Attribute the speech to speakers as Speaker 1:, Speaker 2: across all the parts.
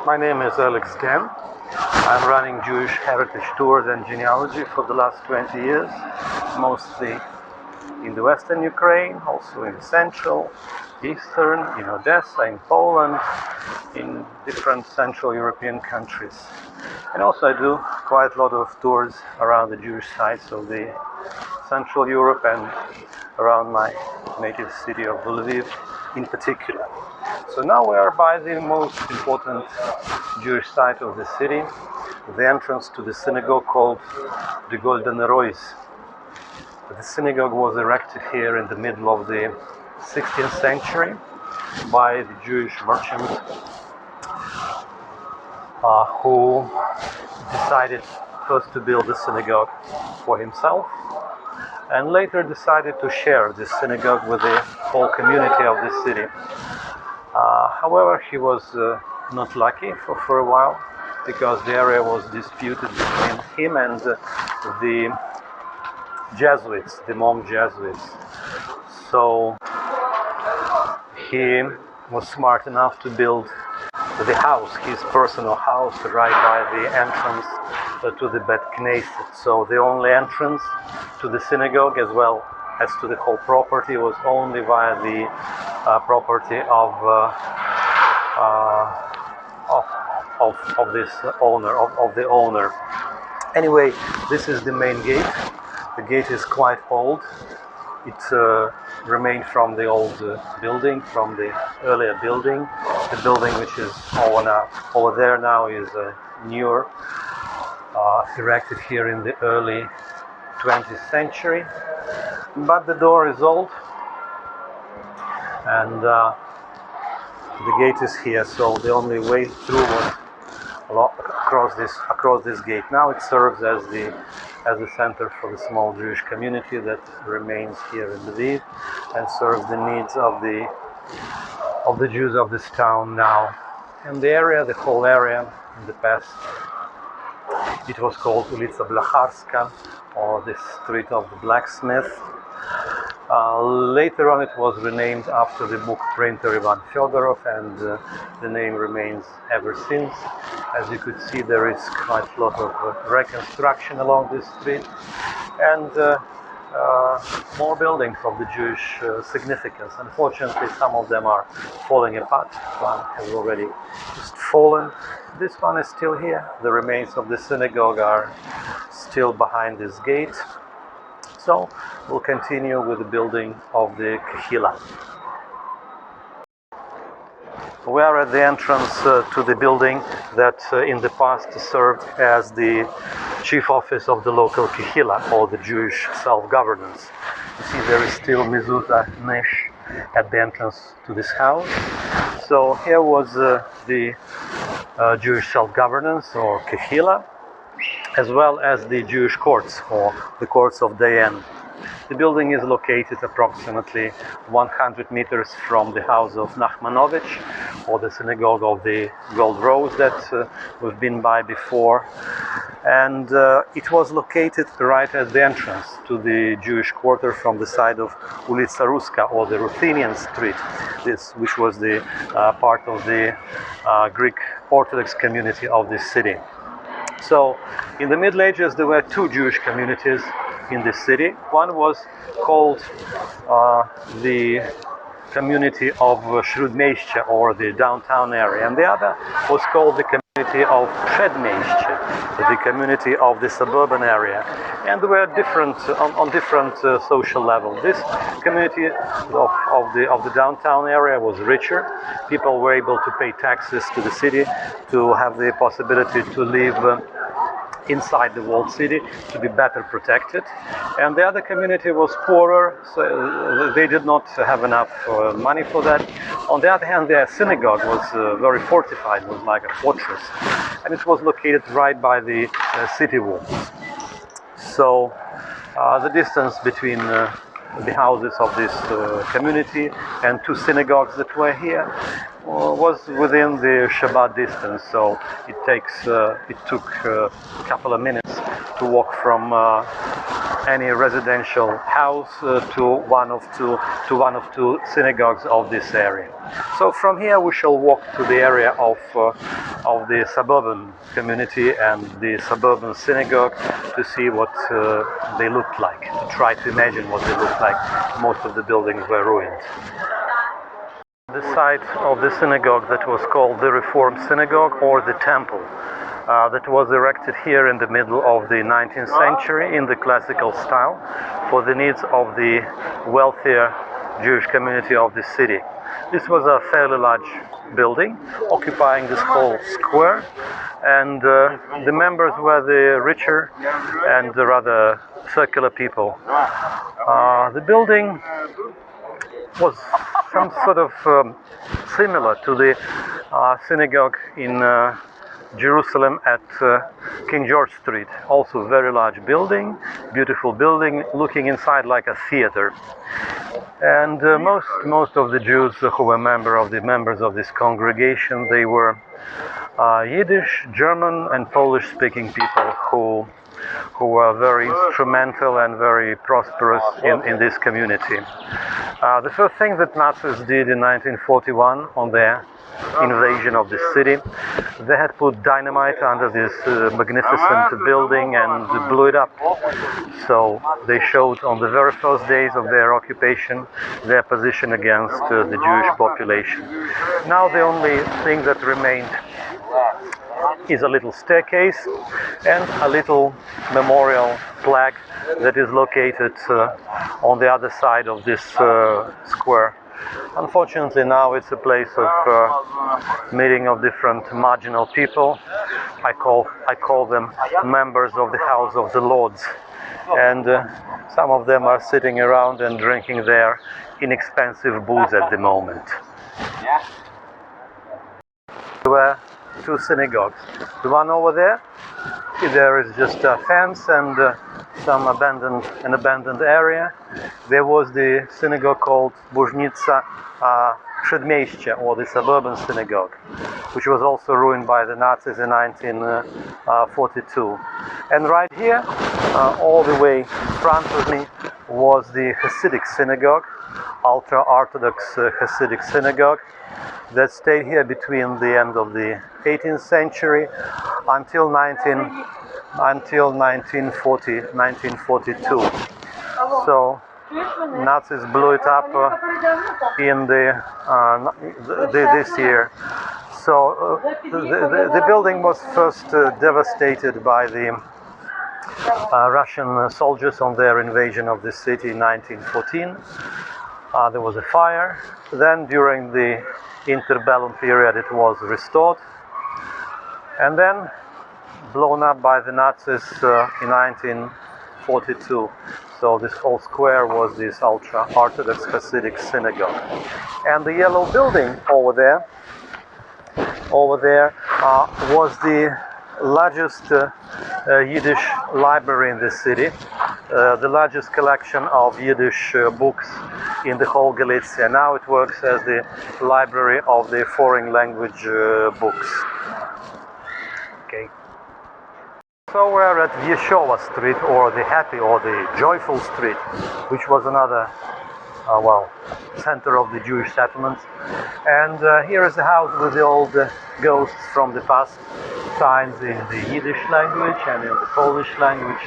Speaker 1: My name is Alex Gen. I'm running Jewish heritage tours and genealogy for the last 20 years, mostly in the western Ukraine, also in central, eastern, in Odessa, in Poland, in different central European countries. And also I do quite a lot of tours around the Jewish sites of the Central Europe and around my native city of Lviv in particular. So now we are by the most important Jewish site of the city, the entrance to the synagogue called the Golden Rois. The synagogue was erected here in the middle of the 16th century by the Jewish merchant who decided first to build the synagogue for himself and later decided to share this synagogue with the whole community of the city. However, he was not lucky for a while because the area was disputed between him and the Jesuits, the monk Jesuits. So he was smart enough to build the house, his personal house, right by the entrance to the Bet Knesset. So the only entrance to the synagogue as well as to the whole property was only via the property of this owner, of the owner. Anyway, this is the main gate. The gate is quite old. It remained from the old building, from the earlier building. The building which is over there now is newer, erected here in the early 20th century. But the door is old and the gate is here, so the only way through was across this gate. Now it serves as the center for the small Jewish community that remains here in Lviv and serves the needs of the Jews of this town now. And the area, the whole area, in the past, it was called Ulica Blacharska, or the street of the blacksmith. Later on it was renamed after the book printer Ivan Fyodorov, and the name remains ever since. As you could see, there is quite a lot of reconstruction along this street and more buildings of the Jewish significance. Unfortunately, some of them are falling apart. One has already just fallen. This one is still here. The remains of the synagogue are still behind this gate. So we'll continue with the building of the Kehila. We are at the entrance to the building that in the past served as the chief office of the local Kehila, or the Jewish self-governance. You see there is still mezuzah niche at the entrance to this house. So here was the Jewish self-governance, or Kehila, as well as the Jewish courts, or the courts of Dayan. The building is located approximately 100 meters from the house of Nachmanovich, or the synagogue of the Gold Rose that we've been by before. And it was located right at the entrance to the Jewish quarter from the side of Ulica Ruska, or the Ruthenian Street, which was the part of the Greek Orthodox community of this city. So in the Middle Ages there were two Jewish communities in this city. One was called the community of Śródmieście, or the downtown area, and the other was called the community of Przedmieście, the community of the suburban area. And they were different on different social levels. This community of the downtown area was richer. People were able to pay taxes to the city, to have the possibility to live inside the walled city, to be better protected. And the other community was poorer, so they did not have enough money for that. On the other hand, their synagogue was very fortified, was like a fortress, and it was located right by the city walls. So the distance between the houses of this community and two synagogues that were here was within the Shabbat distance, so it took a couple of minutes to walk from any residential house to one of two synagogues of this area. So from here we shall walk to the area of the suburban community and the suburban synagogue to see what they looked like, to try to imagine what they looked like. Most of the buildings were ruined. The site of the synagogue that was called the Reformed Synagogue or the Temple that was erected here in the middle of the 19th century in the classical style for the needs of the wealthier Jewish community of the city. This was a fairly large building occupying this whole square, and the members were the richer and the rather circular people. The building was some sort of similar to the synagogue in Jerusalem at King George Street. Also very large building, beautiful building, looking inside like a theater. And most of the Jews who were members of this congregation, they were Yiddish, German, and Polish-speaking people who were very instrumental and very prosperous in this community. The first thing that Nazis did in 1941 on their invasion of the city, they had put dynamite under this magnificent building and blew it up. So they showed on the very first days of their occupation their position against the Jewish population. Now the only thing that remained is a little staircase and a little memorial plaque that is located on the other side of this square. Unfortunately, now it's a place of meeting of different marginal people. I call them members of the House of the Lords, and some of them are sitting around and drinking their inexpensive booze at the moment. There were two synagogues. The one over there is just a fence and some abandoned area. There was the synagogue called Bożnica Przedmieście, or the suburban synagogue, which was also ruined by the Nazis in 1942. And right here, all the way in front of me, was the Hasidic synagogue, ultra-Orthodox Hasidic synagogue, that stayed here between the end of the 18th century until 1942. So Nazis blew it up in this year. So the building was first devastated by the Russian soldiers on their invasion of the city in 1914. There was a fire. Then during the interbellum period it was restored, and then blown up by the Nazis in 1942. So this whole square was this ultra-Orthodox Hasidic synagogue. And the yellow building over there was the largest Yiddish library in the city, the largest collection of Yiddish books in the whole Galicia. Now it works as the library of the foreign language books. Okay. So we're at Vieshova Street, or the happy or the joyful street, which was another center of the Jewish settlements. And here is the house with the old ghosts from the past, signs in the Yiddish language and in the Polish language.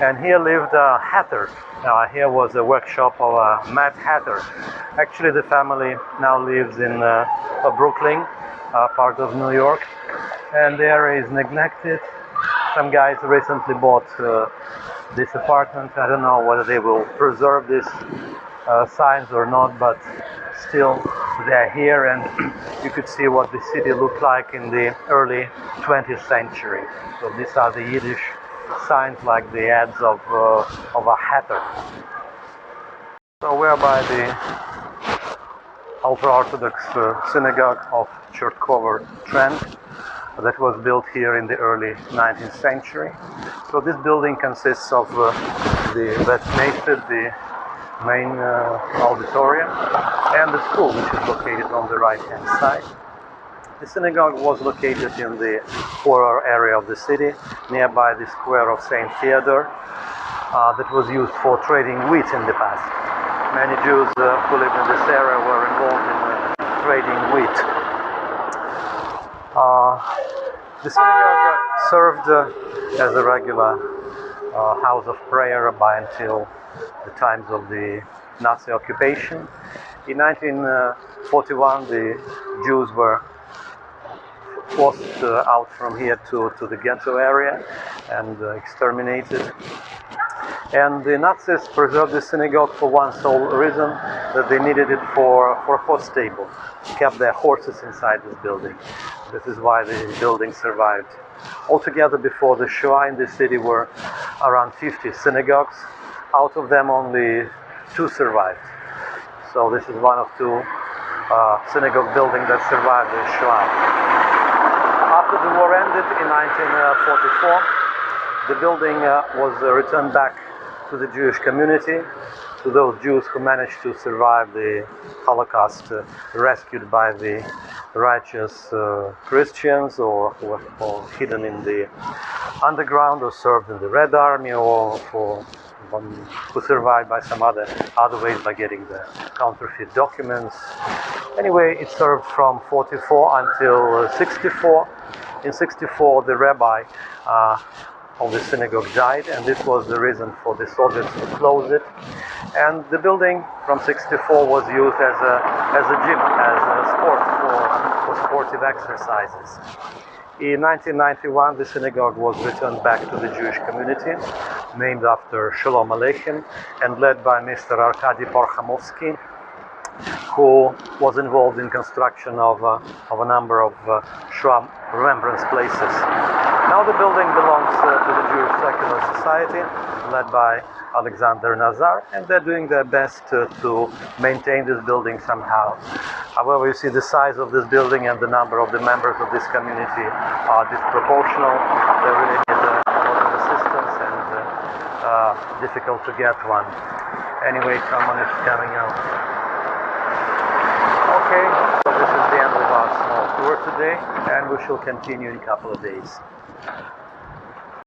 Speaker 1: And here lived a hatter. Here was a workshop of a Mad Hatter. Actually, the family now lives in Brooklyn, part of New York, and the area is neglected. Some guys recently bought this apartment. I don't know whether they will preserve these signs or not, but still they're here, and you could see what the city looked like in the early 20th century. So these are the Yiddish signs, like the ads of a hatter. So we're by the ultra-Orthodox synagogue of Chertkovo Trend that was built here in the early 19th century. So this building consists of the Betzknesset, the main auditorium, and the school, which is located on the right-hand side. The synagogue was located in the poorer area of the city, nearby the square of St. Theodore. that was used for trading wheat in the past. Many Jews who lived in this area were involved in trading wheat. The synagogue served as a regular house of prayer until the times of the Nazi occupation. In 1941, the Jews were forced out from here to the ghetto area and exterminated. And the Nazis preserved the synagogue for one sole reason, that they needed it for a horse stable. Kept their horses inside this building. This is why the building survived. Altogether, before the Shoah in the city were around 50 synagogues. Out of them, only 2 survived. So this is one of 2 synagogue buildings that survived the Shoah. After the war ended in 1944, the building was returned back to the Jewish community, to those Jews who managed to survive the Holocaust, rescued by the righteous Christians, or who were hidden in the underground, or served in the Red Army, or who survived by some other ways, by getting the counterfeit documents. Anyway, it served from 44 until 64. In 64, the rabbi of the synagogue died, and this was the reason for the Soviets to close it. And the building from 64 was used as a gym, as a sport for sportive exercises. In 1991, the synagogue was returned back to the Jewish community, named after Shalom Aleichem, and led by Mr. Arkady Porchamovsky, who was involved in construction of a number of Shoah remembrance places. Now the building belongs to the Jewish Secular Society, led by Alexander Nazar, and they're doing their best to maintain this building somehow. However, you see the size of this building and the number of the members of this community are disproportional. They really need a lot of assistance, and difficult to get one. Anyway, someone is coming out. Okay, so this is the end of our small tour today, and we shall continue in a couple of days.